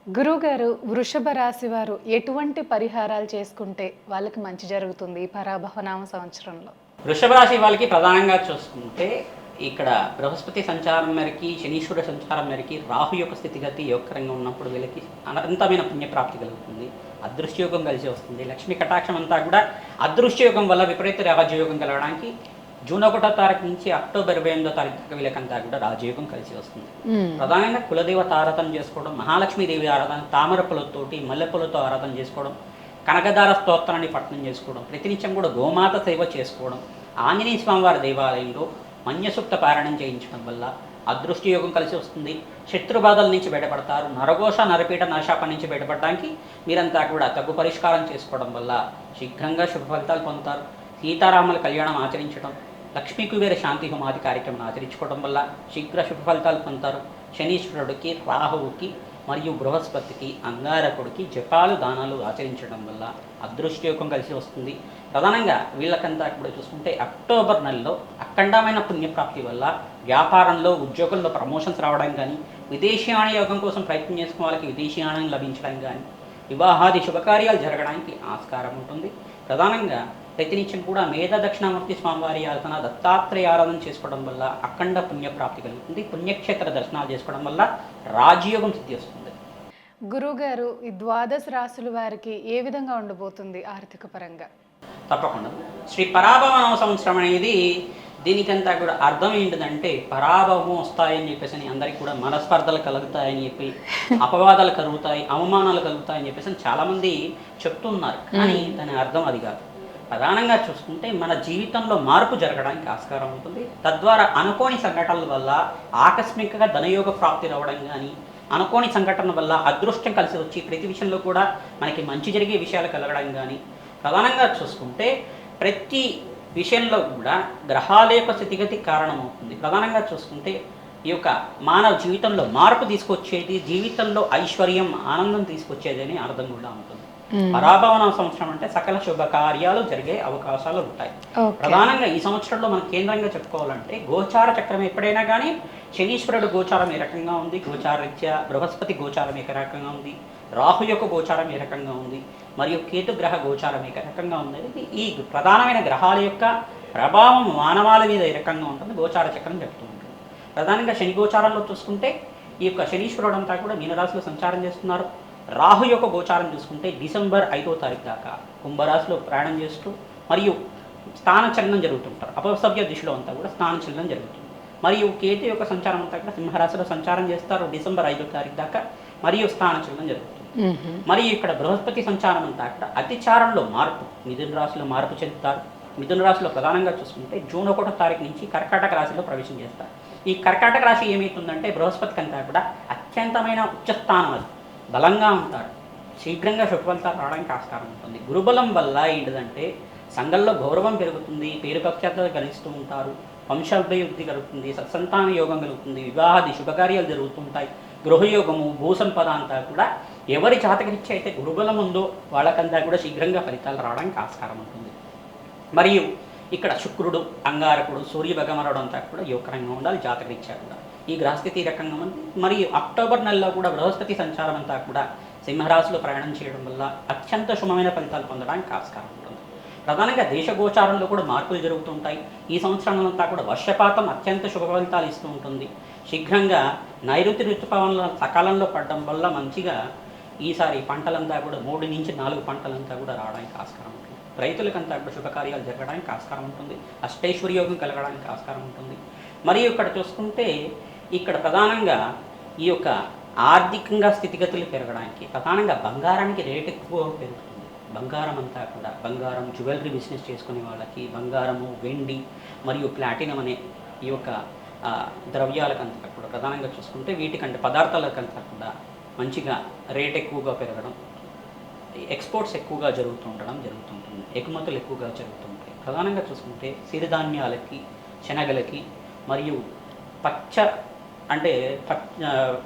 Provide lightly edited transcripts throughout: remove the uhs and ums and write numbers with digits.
గురువుగారు, వృషభ రాశి వారు ఎటువంటి పరిహారాలు చేసుకుంటే వాళ్ళకి మంచి జరుగుతుంది ఈ పరాభవనామ సంవత్సరంలో? వృషభ రాశి వాళ్ళకి ప్రధానంగా చూసుకుంటే ఇక్కడ బృహస్పతి సంచారం మేరకి, శనీశ్వర సంచారం మేరకి, రాహు యొక్క స్థితిగతి యోగకరంగా ఉన్నప్పుడు వీళ్ళకి అనంతమైన పుణ్యప్రాప్తి కలుగుతుంది. అదృష్టయోగం కలిసి వస్తుంది. లక్ష్మీ కటాక్షం అంతా కూడా అదృష్టయోగం వల్ల విపరీత రాజయోగం కలగడానికి జూన్ 1వ తారీఖు నుంచి అక్టోబర్ 28వ తారీఖు దాకా వీళ్ళకంతా కూడా రాజయోగం కలిసి వస్తుంది. ప్రధానంగా కులదేవత ఆరాధన చేసుకోవడం, మహాలక్ష్మీదేవి ఆరాధన, తామర పూలతోటి మల్లెపూలతో ఆరాధన చేసుకోవడం, కనకదార స్తోత్రాన్ని పఠనం చేసుకోవడం, ప్రతినిత్యం కూడా గోమాత సేవ చేసుకోవడం, ఆంజనేయ స్వామివారి దేవాలయంలో మన్యసూక్త పారాయణం చేయించడం వల్ల అదృష్టయోగం కలిసి వస్తుంది. శత్రుబాధల నుంచి బయటపడతారు. నరఘోష నరపీట నరశాపం నుంచి బయటపడడానికి మీరంతా కూడా తగ్గు పరిష్కారం చేసుకోవడం వల్ల శీఘ్రంగా శుభ ఫలితాలు పొందుతారు. సీతారాముల కళ్యాణం ఆచరించడం, లక్ష్మీ కుబేర శాంతి హోమాది కార్యక్రమం ఆచరించుకోవడం వల్ల శీఘ్ర శుభ ఫలితాలు పొందుతారు. శనీశ్వరుడికి, రాహువుకి మరియు బృహస్పతికి, అంగారకుడికి జపాలు దానాలు ఆచరించడం వల్ల అదృష్టయోగం కలిసి వస్తుంది. ప్రధానంగా వీళ్ళకంతా కూడా చూసుకుంటే అక్టోబర్ నెలలో అఖండమైన పుణ్యప్రాప్తి వల్ల వ్యాపారంలో, ఉద్యోగంలో ప్రమోషన్స్ రావడం కానీ, విదేశీయాన యోగం కోసం ప్రయత్నం చేసుకున్న వాళ్ళకి విదేశీయానం లభించడం కానీ, వివాహాది శుభకార్యాలు జరగడానికి ఆస్కారం ఉంటుంది. ప్రధానంగా ప్రతినిత్యం కూడా మేధ దక్షిణామూర్తి స్వామివారి ఆరాధన, దత్తాత్రేయ ఆరాధన చేసుకోవడం వల్ల అఖండ పుణ్యప్రాప్తి కలుగుతుంది. పుణ్యక్షేత్ర దర్శనాలు చేసుకోవడం వల్ల రాజయోగం సిద్ధి వస్తుంది. గురువుగారు, ఈ ద్వాదశ రాశుల వారికి ఏ విధంగా ఉండబోతుంది ఆర్థిక పరంగా? తప్పకుండా శ్రీ పరాభవ సంవత్సరం అనేది దీనికంతా కూడా అర్థం ఏంటిదంటే పరాభవం వస్తాయని చెప్పేసి అందరికీ కూడా మనస్పర్ధలు కలుగుతాయని చెప్పి, అపవాదాలు కలుగుతాయి, అవమానాలు కలుగుతాయని చెప్పేసి చాలామంది చెప్తున్నారు. కానీ దాని అర్థం అది కాదు. ప్రధానంగా చూసుకుంటే మన జీవితంలో మార్పు జరగడానికి ఆస్కారం ఉంటుంది. తద్వారా అనుకోని సంఘటనల వల్ల ఆకస్మికంగా ధనయోగ ప్రాప్తి రావడం కానీ, అనుకోని సంఘటనల వల్ల అదృష్టం కలిసి వచ్చి ప్రతి విషయంలో కూడా మనకి మంచి జరిగే విషయాలు కలగడం కానీ, ప్రధానంగా చూసుకుంటే ప్రతి విషయంలో కూడా గ్రహాల యొక్క స్థితిగతి కారణమవుతుంది. ప్రధానంగా చూసుకుంటే ఈ యొక్క మానవ జీవితంలో మార్పు తీసుకొచ్చేది, జీవితంలో ఐశ్వర్యం, ఆనందం తీసుకొచ్చేది అని అర్థం కూడా ఉంటుంది. పరాభవన సంవత్సరం అంటే సకల శుభకార్యాలు జరిగే అవకాశాలు ఉంటాయి. ప్రధానంగా ఈ సంవత్సరంలో మనం కేంద్రంగా చెప్పుకోవాలంటే గోచార చక్రం ఎప్పుడైనా కానీ శనీశ్వరుడు గోచారం ఏ రకంగా ఉంది, గోచారరీత్యా బృహస్పతి గోచారం ఏ రకంగా ఉంది, రాహు యొక్క గోచారం ఏ రకంగా ఉంది, మరియు కేతుగ్రహ గోచారం ఏ రకంగా ఉంది, ఈ ప్రధానమైన గ్రహాల యొక్క ప్రభావం మానవాళి మీద ఏ రకంగా ఉంటుంది గోచార చక్రం చెప్తూ ఉంటుంది. ప్రధానంగా శని గోచారంలో చూసుకుంటే ఈ యొక్క శనీశ్వరుడు అంతా కూడా మీనరాశిలో సంచారం చేస్తున్నారు. రాహు యొక్క గోచారం చూసుకుంటే డిసెంబర్ 5వ తారీఖు దాకా కుంభరాశిలో ప్రయాణం చేస్తూ మరియు స్థానచలనం జరుగుతుంటారు. అపసవ్య దిశలో అంతా కూడా స్థానచలనం జరుగుతుంది. మరియు కేతు యొక్క సంచారం అంతా కూడా సింహరాశిలో సంచారం చేస్తారు డిసెంబర్ 5వ తారీఖు దాకా, మరియు స్థానచలనం జరుగుతుంది. మరియు ఇక్కడ బృహస్పతి సంచారం అంతా కూడా అతిచారంలో మార్పు, మిథున రాశిలో మార్పు చెందుతారు. మిథున రాశిలో ప్రధానంగా చూసుకుంటే జూన్ 1వ తారీఖు నుంచి కర్కాటక రాశిలో ప్రవేశం చేస్తారు. ఈ కర్కాటక రాశి ఏమవుతుందంటే బృహస్పతికి అంతా కూడా అత్యంతమైన ఉచ్చస్థానం, అది బలంగా ఉంటారు. శీఘ్రంగా శుభఫలితాలు రావడానికి ఆస్కారం ఉంటుంది. గురుబలం వల్ల ఏంటిదంటే సంఘంలో గౌరవం పెరుగుతుంది, పేరు ప్రఖ్యాతలు గణిస్తూ ఉంటారు, వంశాభివృద్ధి కలుగుతుంది, సత్సంతాన యోగం కలుగుతుంది, వివాహాది శుభకార్యాలు జరుగుతుంటాయి, గృహయోగము, భూసంపద అంతా కూడా ఎవరి జాతకరీత్యా అయితే గురుబలం ఉందో వాళ్ళకంతా కూడా శీఘ్రంగా ఫలితాలు రావడానికి ఆస్కారం ఉంటుంది. మరియు ఇక్కడ శుక్రుడు, అంగారకుడు, సూర్య భగవానుడు అంతా కూడా యోగకరంగా ఉండాలి జాతకరీత్యా కూడా. ఈ గ్రహస్థితి ఈ రకంగా ఉంది. మరియు అక్టోబర్ నెలలో కూడా బృహస్పతి సంచారం అంతా కూడా సింహరాశిలో ప్రయాణం చేయడం వల్ల అత్యంత శుభమైన ఫలితాలు పొందడానికి ఆస్కారం ఉంటుంది. ప్రధానంగా దేశ గోచారంలో కూడా మార్పులు జరుగుతుంటాయి. ఈ సంవత్సరం అంతా కూడా వర్షపాతం అత్యంత శుభ ఫలితాలు ఇస్తూ ఉంటుంది. శీఘ్రంగా నైరుతి ఋతుపవనాల సకాలంలో పడడం వల్ల మంచిగా ఈసారి పంటలంతా కూడా 3 నుంచి 4 పంటలంతా కూడా రావడానికి ఆస్కారం ఉంటుంది. రైతులకంతా కూడా శుభకార్యాలు జరగడానికి ఆస్కారం ఉంటుంది. అష్టైశ్వర్యోగం కలగడానికి ఆస్కారం ఉంటుంది. మరియు ఇక్కడ చూసుకుంటే ఇక్కడ ప్రధానంగా ఈ యొక్క ఆర్థికంగా స్థితిగతులు పెరగడానికి ప్రధానంగా బంగారానికి రేట్ ఎక్కువ పెరుగుతుంది. బంగారం అంతా కూడా బంగారం, జ్యువెలరీ బిజినెస్ చేసుకునే వాళ్ళకి బంగారము, వెండి మరియు ప్లాటినం అనే ఈ యొక్క ద్రవ్యాలకంతా కూడా ప్రధానంగా చూసుకుంటే వీటికంటే పదార్థాలకంతా కూడా మంచిగా రేట్ ఎక్కువగా పెరగడం, ఎక్స్పోర్ట్స్ ఎక్కువగా జరుగుతుంటుంది, ఎగుమతులు ఎక్కువగా జరుగుతుంటాయి. ప్రధానంగా చూసుకుంటే సిరిధాన్యాలకి, శనగలకి మరియు పచ్చ అంటే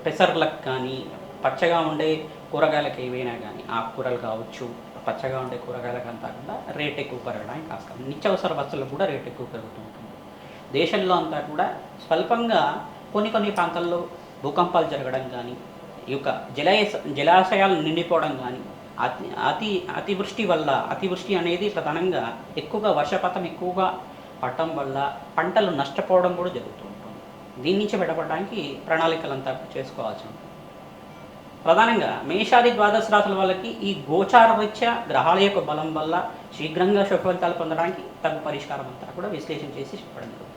పెసర్లకు కానీ, పచ్చగా ఉండే కూరగాయలకు ఏవైనా కానీ, ఆకుకూరలు కావచ్చు, పచ్చగా ఉండే కూరగాయలకంతా కూడా రేట్ ఎక్కువ పెరగడానికి ఆస్కారం. నిత్యావసర వస్తువులకు కూడా రేట్ ఎక్కువ పెరుగుతూ ఉంటుంది. దేశంలో అంతా కూడా స్వల్పంగా కొన్ని ప్రాంతాల్లో భూకంపాలు జరగడం కానీ, ఈ యొక్క జలాశయాలు నిండిపోవడం కానీ అతివృష్టి వల్ల, అతివృష్టి అనేది ప్రధానంగా ఎక్కువగా వర్షపాతం ఎక్కువగా పడటం వల్ల పంటలు నష్టపోవడం కూడా జరుగుతూ ఉంటుంది. దీని నుంచి బయటపడడానికి ప్రణాళికలంతా చేసుకోవాల్సి ఉంటుంది. ప్రధానంగా మేషాది ద్వాదశ రాశుల వాళ్ళకి ఈ గోచార రీత్యా గ్రహాల యొక్క బలం వల్ల శీఘ్రంగా శుభ ఫలితాలు పొందడానికి తగు పరిష్కారం అంతా కూడా విశ్లేషణ చేసి చెప్పడం జరుగుతుంది.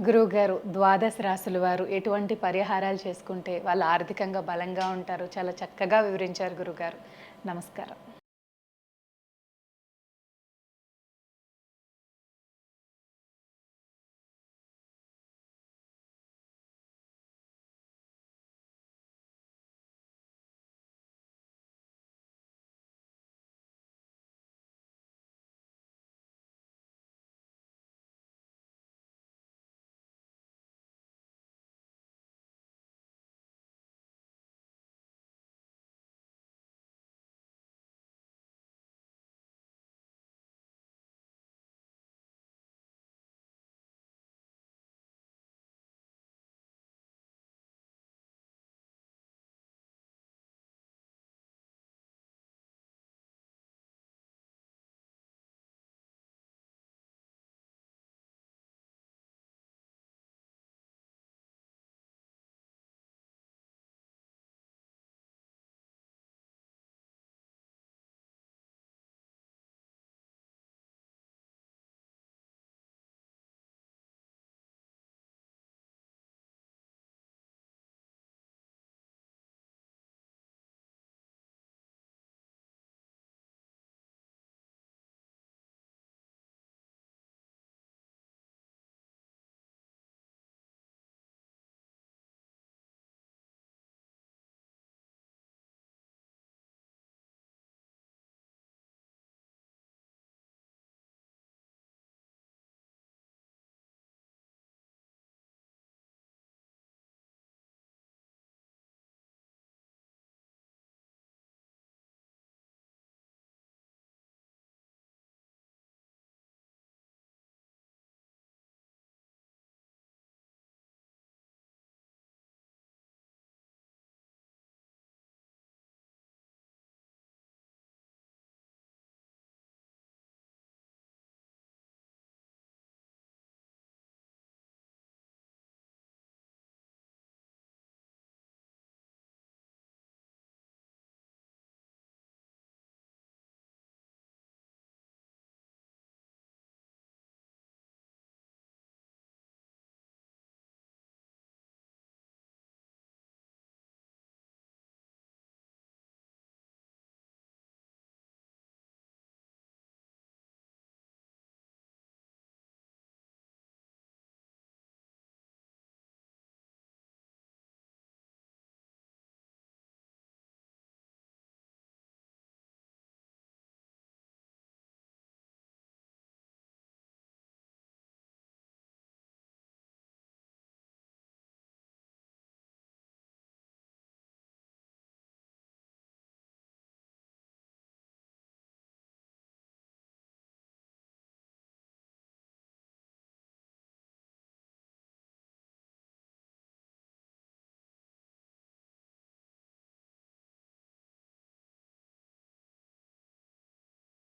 గురువుగారు, ద్వాదశ రాశుల వారు ఎటువంటి పరిహారాలు చేసుకుంటే వాళ్ళు ఆర్థికంగా బలంగా ఉంటారు? చాలా చక్కగా వివరించారు గురుగారు. నమస్కారం.